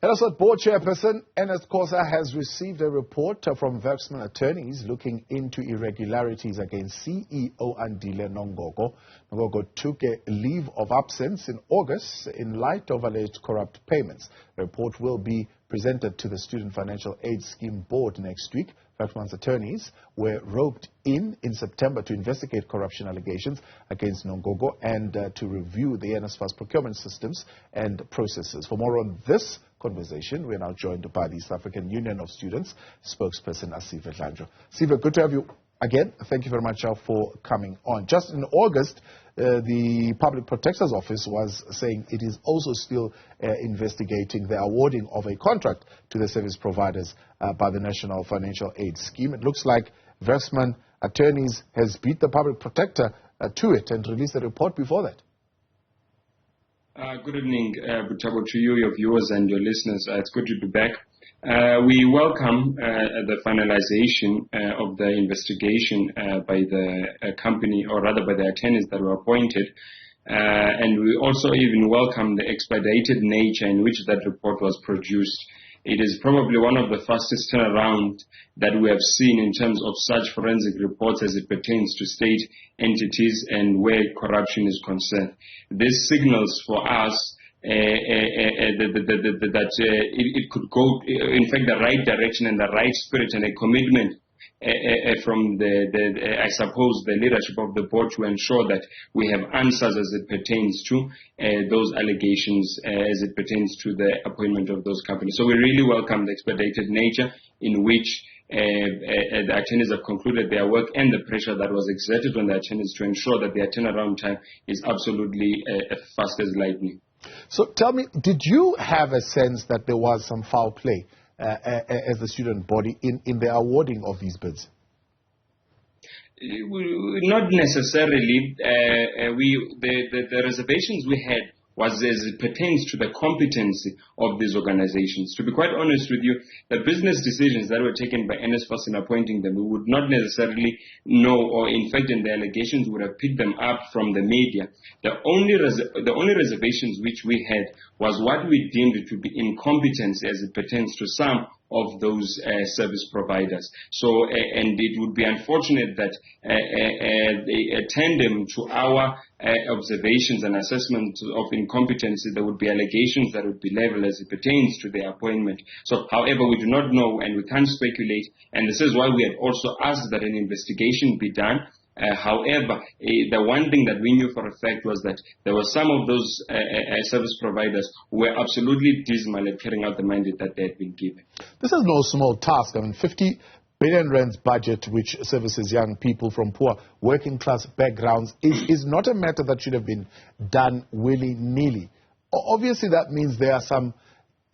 NSFAS Board Chairperson Ernest Khosa has received a report from Werksmans Attorneys looking into irregularities against CEO Andile Nongogo. Nongogo took a leave of absence in August in light of alleged corrupt payments. The report will be presented to the Student Financial Aid Scheme Board next week. Werksmans Attorneys were roped in September to investigate corruption allegations against Nongogo and to review the NSFAS procurement systems and processes. For more on this conversation, we are now joined by the South African Union of Students spokesperson Asive Dlanjwa. Asive, good to have you again. Thank you very much for coming on. Just in August, the Public Protector's Office was saying it is also still investigating the awarding of a contract to the service providers by the National Financial Aid Scheme. It looks like Werksmans Attorneys has beat the Public Protector to it and released a report before that. Good evening, Butabo, to you, your viewers and your listeners. It's good to be back. We welcome the finalization of the investigation by the company, or rather by the attorneys that were appointed. And we also even welcome the expedited nature in which that report was produced. It is probably one of the fastest turnaround that we have seen in terms of such forensic reports as it pertains to state entities and where corruption is concerned. This signals for us that it could go, in fact, the right direction and the right spirit and a commitment from I suppose, the leadership of the board to ensure that we have answers as it pertains to those allegations, as it pertains to the appointment of those companies. So we really welcome the expedited nature in which the attorneys have concluded their work and the pressure that was exerted on the attorneys to ensure that their turnaround time is absolutely fast as lightning. So tell me, did you have a sense that there was some foul play as the student body in the awarding of these bids? Not necessarily. The reservations we had was as it pertains to the competency of these organizations. To be quite honest with you, the business decisions that were taken by NSFAS in appointing them, we would not necessarily know, or in fact in the allegations would have picked them up from the media. The only reservations which we had was what we deemed to be incompetency as it pertains to some of those service providers. So, and it would be unfortunate that tandem to our observations and assessments of incompetency, there would be allegations that would be leveled as it pertains to their appointment. So, however, we do not know and we can't speculate, and this is why we have also asked that an investigation be done. However, the one thing that we knew for a fact was that there were some of those service providers who were absolutely dismal at carrying out the mandate that they had been given. This is no small task. I mean, 50 billion rands budget, which services young people from poor working class backgrounds, is not a matter that should have been done willy-nilly. Obviously, that means there are some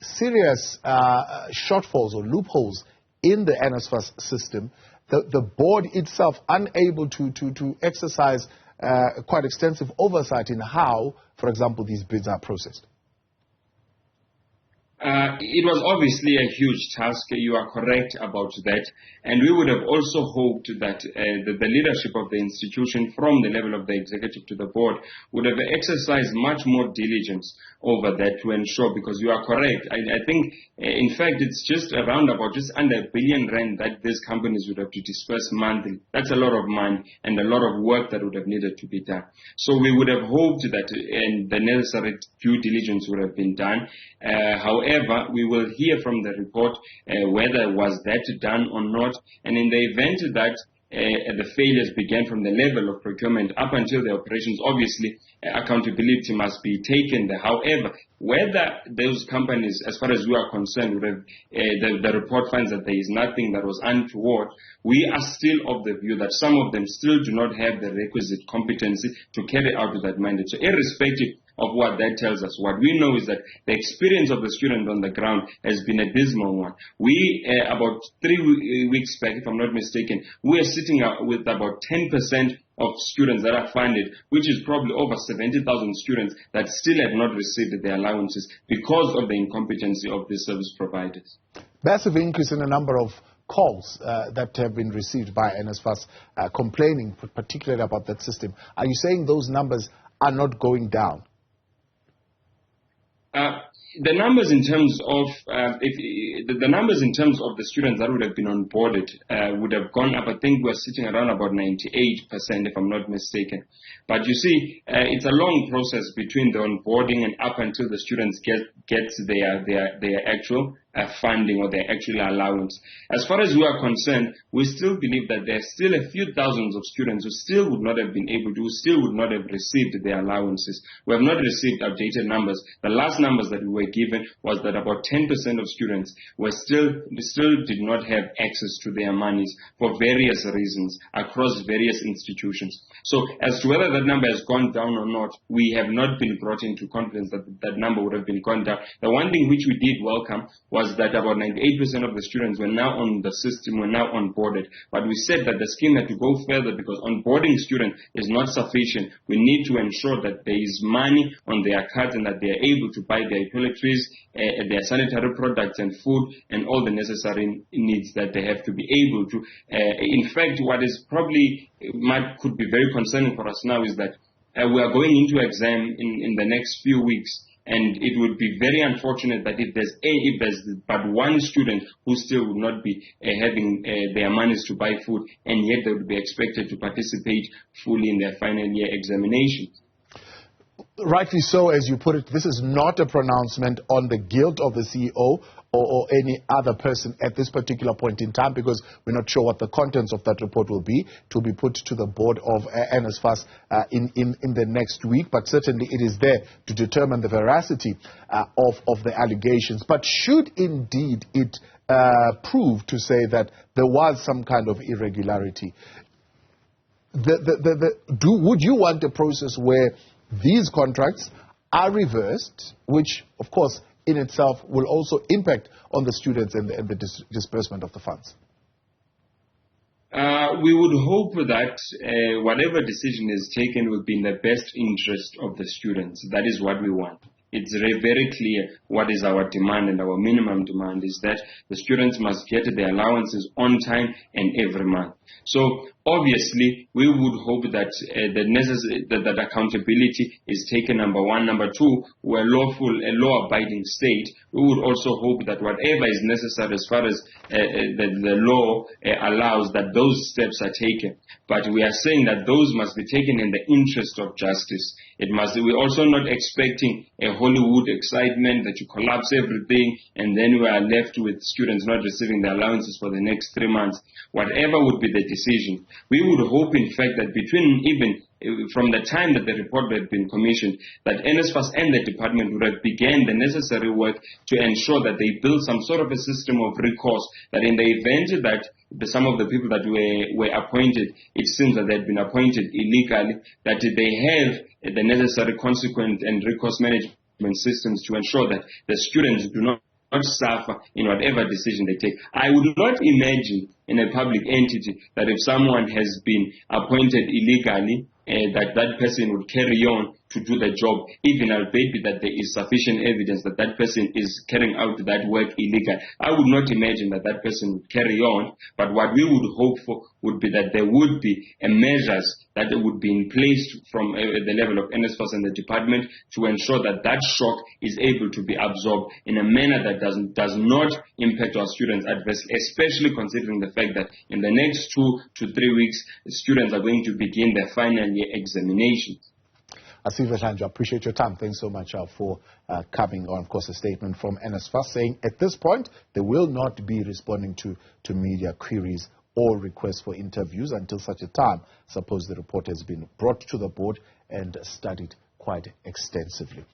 serious shortfalls or loopholes in the NSFAS system. The board itself unable to exercise quite extensive oversight in how, for example, these bids are processed. It was obviously a huge task. You are correct about that. And we would have also hoped that the leadership of the institution, from the level of the executive to the board, would have exercised much more diligence over that to ensure, because you are correct. I think, in fact, it's just around about just under R1 billion that these companies would have to disperse monthly. That's a lot of money and a lot of work that would have needed to be done. So we would have hoped that the necessary due diligence would have been done. However, we will hear from the report whether was that done or not. And in the event that the failures began from the level of procurement up until the operations, obviously accountability must be taken there. However, whether those companies, as far as we are concerned, would have, the report finds that there is nothing that was untoward, we are still of the view that some of them still do not have the requisite competency to carry out that mandate. So irrespective of what that tells us, what we know is that the experience of the student on the ground has been a dismal one. We, about 3 weeks back, if I'm not mistaken, we are sitting with about 10% of students that are funded, which is probably over 70,000 students that still have not received their allowances because of the incompetency of the service providers. Massive increase in the number of calls that have been received by NSFAS complaining particularly about that system. Are you saying those numbers are not going down? The numbers in terms of the numbers in terms of the students that would have been onboarded would have gone up. I think we're sitting around about 98%, if I'm not mistaken. But you see, it's a long process between the onboarding and up until the students get their actual funding or their actual allowance. As far as we are concerned, we still believe that there are still a few thousands of students who still would not have been able to, who still would not have received their allowances. We have not received updated numbers. The last numbers that we were given was that about 10% of students were still did not have access to their monies for various reasons across various institutions. So as to whether that number has gone down or not, we have not been brought into confidence that that number would have been gone down. The one thing which we did welcome was that about 98% of the students were now on the system, were now onboarded. But we said that the scheme had to go further because onboarding students is not sufficient. We need to ensure that there is money on their cards and that they are able to buy their toiletries, their sanitary products and food and all the necessary needs that they have to be able to. In fact, what is probably could be very concerning for us now is that we are going into exam in the next few weeks. And it would be very unfortunate that if there's but one student who still would not be having their monies to buy food, and yet they would be expected to participate fully in their final year examinations. Rightly so, as you put it, this is not a pronouncement on the guilt of the CEO or any other person at this particular point in time, because we're not sure what the contents of that report will be. It will be put to the board of NSFAS in the next week, but certainly it is there to determine the veracity of the allegations. But should indeed it prove to say that there was some kind of irregularity, would you want a process where these contracts are reversed, which, of course, in itself will also impact on the students and the disbursement of the funds? We would hope that whatever decision is taken will be in the best interest of the students. That is what we want. It's very clear what is our demand, and our minimum demand is that the students must get their allowances on time and every month. So obviously, we would hope that that accountability is taken, number one. Number two, we're a law-abiding state. We would also hope that whatever is necessary as far as the law allows, that those steps are taken. But we are saying that those must be taken in the interest of justice. We're also not expecting a Hollywood excitement that you collapse everything and then we are left with students not receiving their allowances for the next 3 months. Whatever would be the decision, we would hope, in fact, that from the time that the report had been commissioned, that NSFAS and the department would have began the necessary work to ensure that they build some sort of a system of recourse, that in the event that some of the people that were appointed, it seems that they had been appointed illegally, that they have the necessary consequence and recourse management systems to ensure that the students do not suffer in whatever decision they take. I would not imagine in a public entity that if someone has been appointed illegally, that person would carry on to do the job, even albeit that there is sufficient evidence that that person is carrying out that work illegal. I would not imagine that that person would carry on, but what we would hope for would be that there would be measures that would be in place from the level of NSFAS and the department to ensure that that shock is able to be absorbed in a manner that does not impact our students adversely, especially considering the fact that in the next 2 to 3 weeks, the students are going to begin their final year examinations. Asive, Dlanjwa, appreciate your time. Thanks so much for coming on. Of course, a statement from NSFAS saying at this point they will not be responding to media queries or requests for interviews until such a time. Suppose the report has been brought to the board and studied quite extensively.